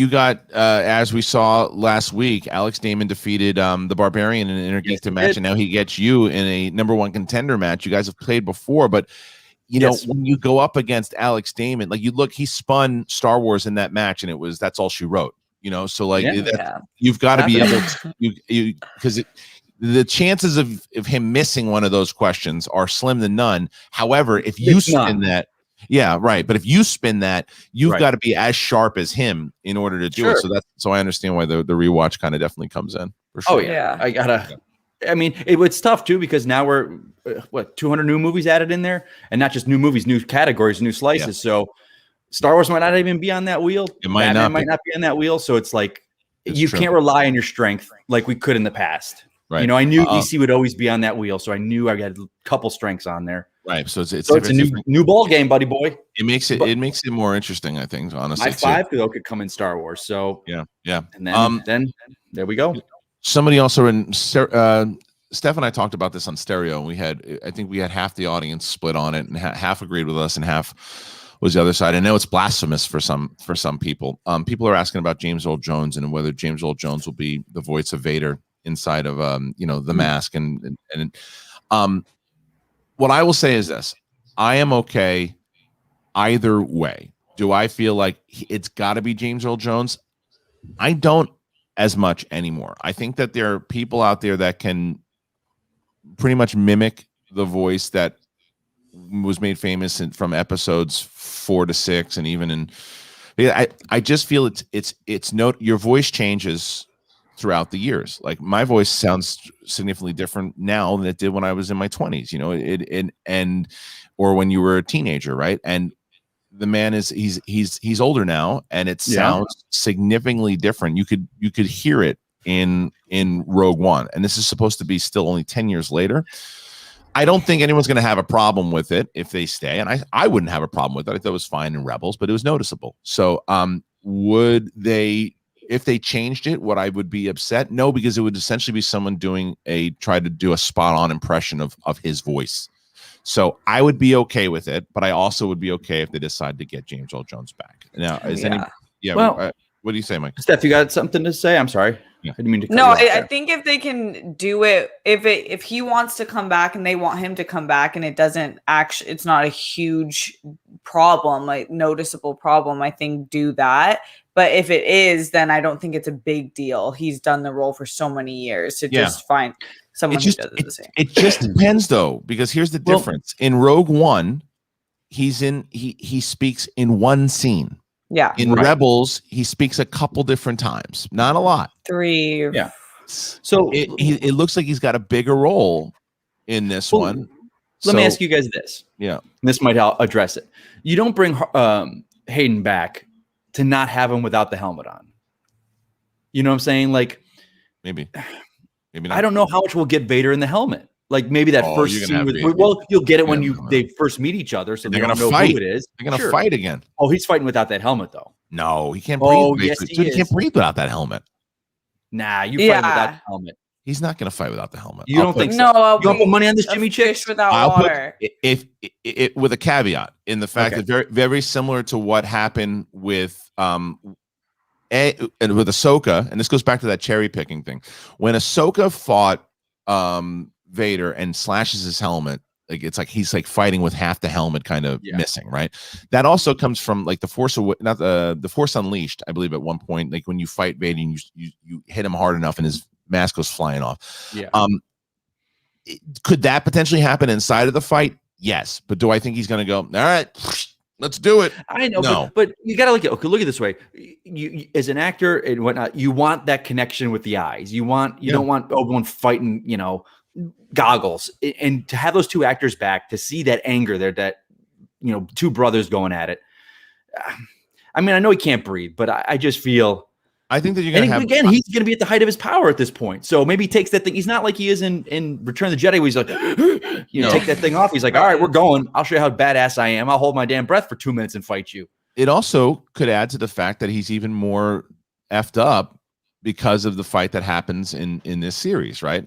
got as we saw last week, Alex Damon defeated the Barbarian in an intergalaxy match, and now he gets you in a #1 contender match. You guys have played before, but you know when you go up against Alex Damon, like he spun Star Wars in that match, and that's all she wrote. You know, so like you've got to be able to because the chances of him missing one of those questions are slim to none. However, if you spin that. Yeah, right. But if you spin that, you've got to be as sharp as him in order to do it. So I understand why the rewatch kind of definitely comes in. For sure. Oh yeah, I mean, it's tough too because now we're 200 new movies added in there, and not just new movies, new categories, new slices. Yeah. So Star Wars might not even be on that wheel. It might not be on that wheel. So it's like you can't rely on your strength like we could in the past. Right. You know, I knew DC would always be on that wheel, so I knew I had a couple strengths on there. Right, so it's a new ball game, buddy boy. It makes it more interesting, I think. Honestly, my 5 though could come in Star Wars. So yeah, and then there we go. Somebody also Steph and I talked about this on stereo. And I think we had half the audience split on it, and half agreed with us, and half was the other side. I know it's blasphemous for some people. People are asking about James Earl Jones and whether James Earl Jones will be the voice of Vader inside of the mask and what I will say is this: I am okay either way. Do I feel like it's got to be James Earl Jones? I don't as much anymore. I think that there are people out there that can pretty much mimic the voice that was made famous from episodes 4 to 6, and even I just feel your voice changes throughout the years. Like my voice sounds significantly different now than it did when I was in my 20s, you know, or when you were a teenager, right? And the man he's older now, and it sounds significantly different. You could hear it in Rogue One, and this is supposed to be still only 10 years later. I don't think anyone's going to have a problem with it if they stay, and I wouldn't have a problem with it. I thought it was fine in Rebels, but it was noticeable. So would they? If they changed it, would I be upset? No, because it would essentially be someone try to do a spot on impression of his voice. So I would be okay with it, but I also would be okay if they decide to get James Earl Jones back. Now, what do you say, Mike? Steph, you got something to say? I'm sorry. I didn't mean to no, I think if they can do it, if he wants to come back and they want him to come back, and it doesn't actually, it's not a huge problem, like noticeable problem, I think do that. But if it is, then I don't think it's a big deal. He's done the role for so many years to just find someone who does it the same. It just depends, though, because here's the difference. In Rogue One, he speaks in one scene. Yeah. In Rebels, he speaks a couple different times, not a lot. 3. Yeah. So it looks like he's got a bigger role in this one. Let me ask you guys this. Yeah. This might help address it. You don't bring Hayden back to not have him without the helmet on. You know what I'm saying? Like maybe not. I don't know how much we'll get Vader in the helmet. Like maybe that first scene with you'll get it when they first meet each other, so they're gonna know who it is. They're gonna fight again. Oh, he's fighting without that helmet though. No, he can't breathe. Oh, yes, he can't breathe without that helmet. Nah, you fight without the helmet. He's not gonna fight without the helmet. You don't think so? No, you want to put money on this Jimmy Chicks without water. If with a caveat in the fact that very similar to what happened with and with Ahsoka, and this goes back to that cherry picking thing. When Ahsoka fought Vader and slashes his helmet, like it's like he's like fighting with half the helmet kind of missing, right? That also comes from like the Force Unleashed, I believe at one point, like when you fight Vader and you hit him hard enough and his mask goes flying off. Yeah. Could that potentially happen inside of the fight? Yes, but do I think he's going to go, all right, let's do it? I know, but you got to look at it this way. You as an actor and whatnot, you want that connection with the eyes. You don't want Obi-Wan fighting, goggles, and to have those two actors back to see that anger there, that two brothers going at it. I mean, I know he can't breathe, but I just feel. I think that you're going to have again. He's going to be at the height of his power at this point, so maybe he takes that thing. He's not like he is in Return of the Jedi, where he's like, take that thing off. He's like, all right, we're going. I'll show you how badass I am. I'll hold my damn breath for 2 minutes and fight you. It also could add to the fact that he's even more effed up because of the fight that happens in this series, right?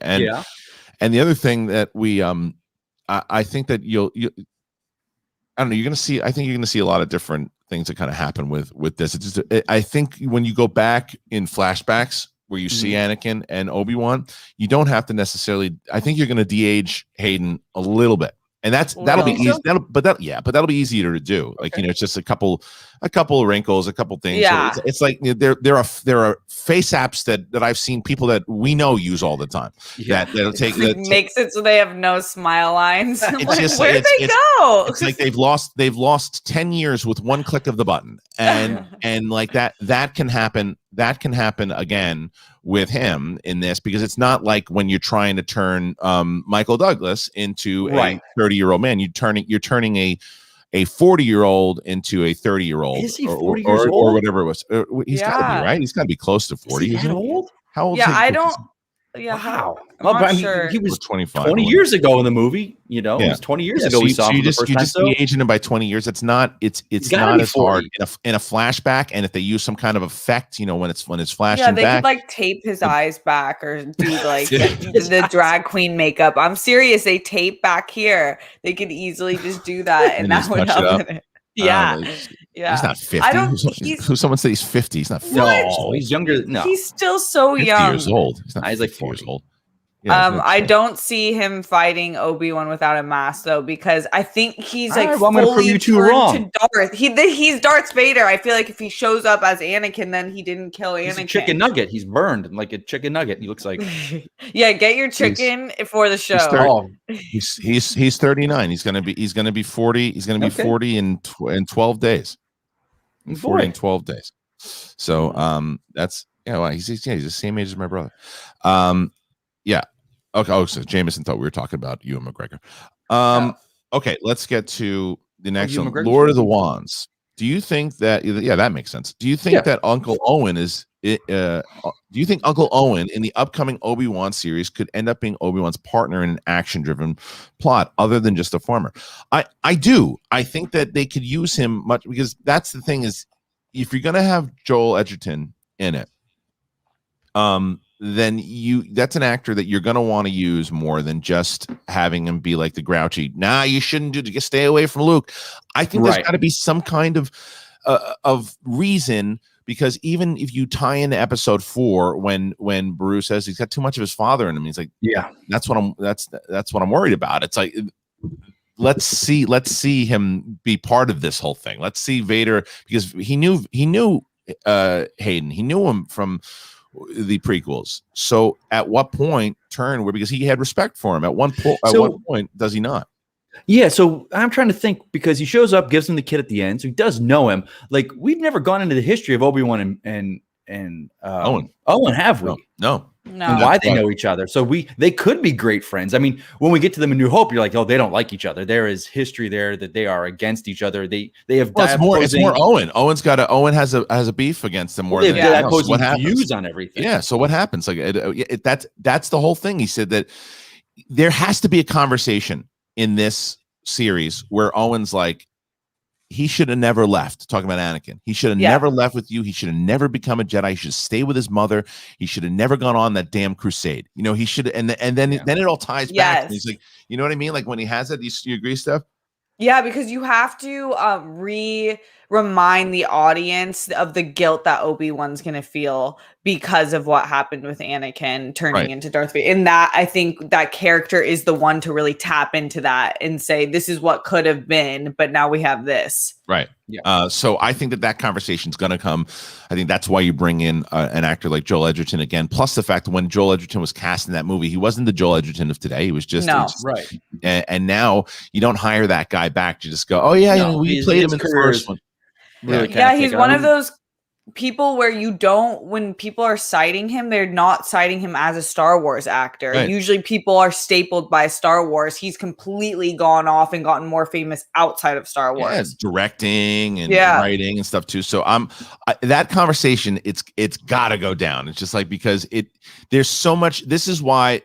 And the other thing that we, I think that I don't know, you're going to see. I think you're going to see a lot of different things that kind of happen with this. It's just, I think when you go back in flashbacks where you see Anakin and Obi-Wan, you don't have to necessarily. I think you're going to de-age Hayden a little bit, and that'll be easy. But that'll be easier to do. Like it's just a couple of wrinkles, a couple things. Yeah, so it's like there are face apps that I've seen people that we know use all the time. Yeah. That'll take makes it so they have no smile lines. It's just where'd they go? It's like they've lost 10 years with one click of the button, and like that can happen. That can happen again with him in this, because it's not like when you're trying to turn Michael Douglas into a 30-year-old man. You're turning a 40-year-old into a 30-year-old. Is he 40 years old? Or whatever it was. He's got to be, right? He's got to be close to 40. Is he that old? How old? Yeah, I don't. Yeah, wow. I'm sure. He was 25 20 years ago in the movie. It was 20 years ago. We saw him the first time. Just de-aging him by 20 years. It's not as hard in a flashback. And if they use some kind of effect, when it's flashing they back, could like tape his eyes back or do like the drag queen makeup. I'm serious. They tape back here. They could easily just do that, and that would help it. Yeah. He's not 50. Someone said he's 50. He's not 50. No, he's younger. No, he's still so 50 young. Years old. He's like 4 40 years old. Yeah, I don't see him fighting Obi-Wan without a mask, though, because I think he's like I'm gonna prove you two wrong. To Darth. He's Darth Vader. I feel like if he shows up as Anakin, then he didn't kill Anakin. He's a chicken nugget. He's burned like a chicken nugget. He looks like. Yeah, get your chicken for the show. He's 39. He's gonna be 40. He's gonna be 40 in 12 days. 40 in 12 days. So that's he's the same age as my brother. Yeah. Okay. Oh, so Jameson thought we were talking about Ewan McGregor. Okay, let's get to the next one. Lord of the Wands. Do you think that? Yeah, that makes sense. Do you think that Uncle Owen is? Do you think Uncle Owen in the upcoming Obi-Wan series could end up being Obi-Wan's partner in an action-driven plot, other than just a farmer? I do. I think that they could use him much, because that's the thing is, if you're gonna have Joel Edgerton in it, then that's an actor that you're going to want to use more than just having him be like the grouchy, you shouldn't just stay away from Luke. I think there's got to be some kind of reason because even if you tie into episode 4, when Beru says he's got too much of his father in him, he's like, yeah, that's what I'm worried about. It's like, let's see him be part of this whole thing. Let's see Vader, because he knew Hayden. He knew him from the prequels. So at what point because he had respect for him at one point, does he not? Yeah, so I'm trying to think, because he shows up, gives him the kid at the end, so he does know him. Like, we've never gone into the history of Obi-Wan and Owen, have we? No. And why they know each other. So they could be great friends. I mean, when we get to them in New Hope, you're like, oh, they don't like each other. There is history there that they are against each other. They have it's more Owen. Owen has a beef against them more than opposing views on everything. Yeah. So what happens? Like that's the whole thing. He said that there has to be a conversation in this series where Owen's like, he should have never left. Talking about Anakin, he should have never left with you. He should have never become a Jedi. He should stay with his mother. He should have never gone on that damn crusade. You know, he should. And then it all ties back. And he's like, you know what I mean? Like when he has it, you agree, Steph? Yeah, because you have to remind the audience of the guilt that Obi-Wan's going to feel because of what happened with Anakin turning into Darth Vader. And that, I think that character is the one to really tap into that and say, this is what could have been, but now we have this. Right. Yeah. So I think that conversation is going to come. I think that's why you bring in an actor like Joel Edgerton again. Plus the fact that when Joel Edgerton was cast in that movie, he wasn't the Joel Edgerton of today. He was just right. And now you don't hire that guy back. You just go, oh yeah, we played him in the first one. Really he's one of those people where when people are citing him, they're not citing him as a Star Wars actor. Right. Usually people are stapled by Star Wars. He's completely gone off and gotten more famous outside of Star Wars. Yeah, directing and writing and stuff too. So that conversation, it's got to go down. It's just like, because there's so much. This is why,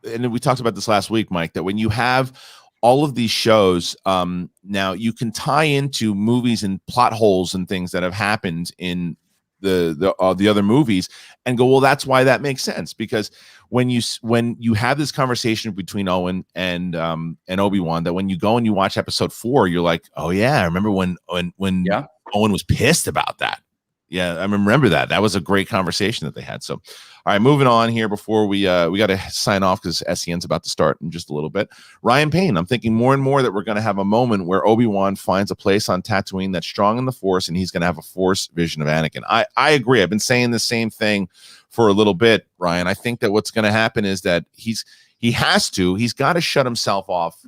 and we talked about this last week, Mike, that when you have all of these shows, now you can tie into movies and plot holes and things that have happened in the other movies and go, well, that's why that makes sense. Because when you have this conversation between Owen and Obi-Wan, that when you go and you watch episode 4, you're like, oh yeah, I remember when Owen was pissed about that. Yeah, I remember that. That was a great conversation that they had. So, all right, moving on here before we got to sign off because SEN's about to start in just a little bit. Ryan Payne, I'm thinking more and more that we're going to have a moment where Obi-Wan finds a place on Tatooine that's strong in the Force, and he's going to have a Force vision of Anakin. I agree. I've been saying the same thing for a little bit, Ryan. I think that what's going to happen is that he's got to shut himself off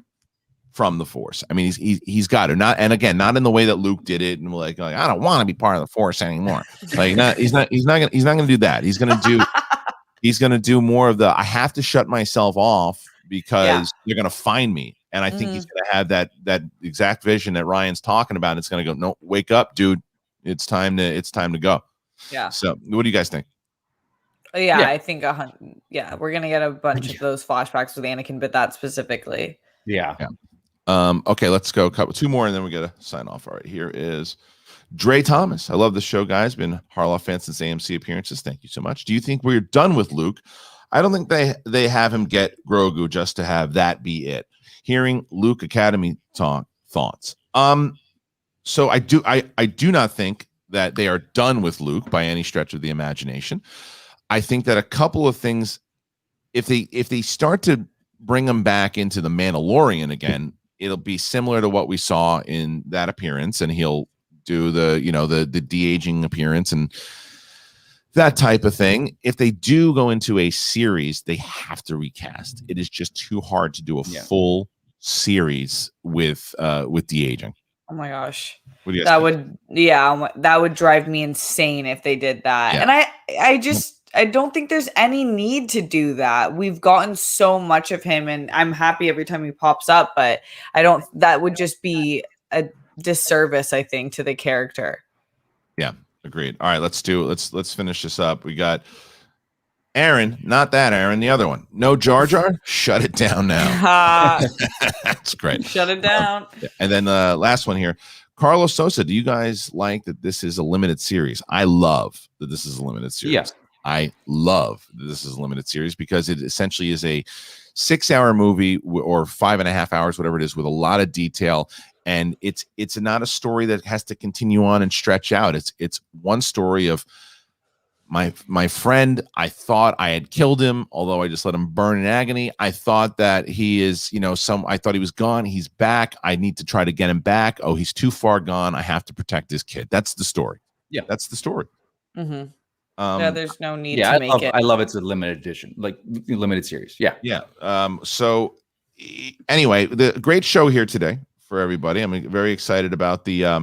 from the Force. I mean, he's got to not in the way that Luke did it, and like I don't want to be part of the Force anymore. Like he's not going to do that. He's going to do more of the I have to shut myself off because you're going to find me. And I think he's going to have that exact vision that Ryan's talking about. It's going to go, no, wake up, dude. It's time to go. Yeah. So what do you guys think? Yeah. I think we're going to get a bunch of those flashbacks with Anakin, but that specifically. Yeah. Okay, let's go. Couple two more, and then we got to sign off. All right, here is Dre Thomas. I love the show, guys. Been Harloff fan since AMC appearances. Thank you so much. Do you think we're done with Luke? I don't think they have him get Grogu just to have that be it. Hearing Luke Academy thoughts. So I do not think that they are done with Luke by any stretch of the imagination. I think that a couple of things, if they start to bring him back into the Mandalorian again, it'll be similar to what we saw in that appearance, and he'll do the de-aging appearance and that type of thing. If they do go into a series, they have to recast. It is just too hard to do a full series with de-aging. Oh my gosh. What do you guys think? That would drive me insane if they did that. Yeah. And I don't think there's any need to do that. We've gotten so much of him, and I'm happy every time he pops up, but that would just be a disservice, I think, to the character. Yeah, agreed. All right, let's finish this up. We got Aaron, not that Aaron, the other one. No Jar Jar? Shut it down now. That's great. Shut it down. And then the last one here. Carlos Sosa, do you guys like that this is a limited series? I love that this is a limited series. Yeah. I love that this is a limited series because it essentially is a 6-hour movie or 5.5 hours, whatever it is, with a lot of detail. and it's not a story that has to continue on and stretch out. It's one story of my friend. I thought I had killed him, although I just let him burn in agony. I thought that he is, I thought he was gone. He's back. I need to try to get him back. Oh, he's too far gone. I have to protect this kid. That's the story. Yeah, that's the story. Mm-hmm. Yeah, there's no need to I love it's a limited edition, like limited series. Yeah. So anyway, the great show here today for everybody. I'm very excited about the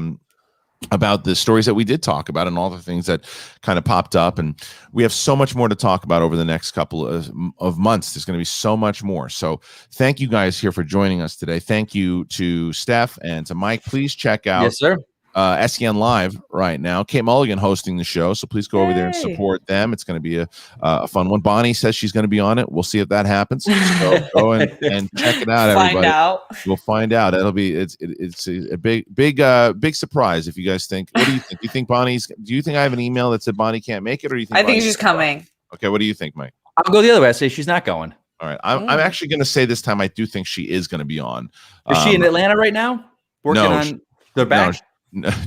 stories that we did talk about and all the things that kind of popped up, and we have so much more to talk about over the next couple of months. There's going to be so much more. So thank you guys here for joining us today. Thank you to Steph and to Mike. Please check out yes sir SEN Live right now. Kate Mulligan hosting the show, so please go over there and support them. It's going to be a fun one. Bonnie says she's going to be on it. We'll see if that happens. So go and check it out, everybody. We'll find out. It's a big surprise. If you guys think, what do you think? Do you think I have an email that said Bonnie can't make it, or do you think I think she's coming? Okay, what do you think, Mike? I'll go the other way. I say she's not going. All right, I'm actually going to say this time I do think she is going to be on. Is she in Atlanta right now? They're back.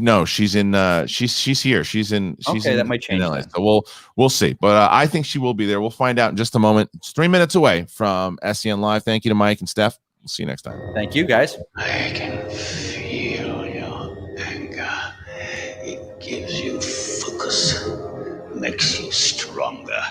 No, she's in. She's here. She's in. That might change. So we'll see. But I think she will be there. We'll find out in just a moment. It's 3 minutes away from SEN Live. Thank you to Mike and Steph. We'll see you next time. Thank you, guys. I can feel your anger. It gives you focus, makes you stronger.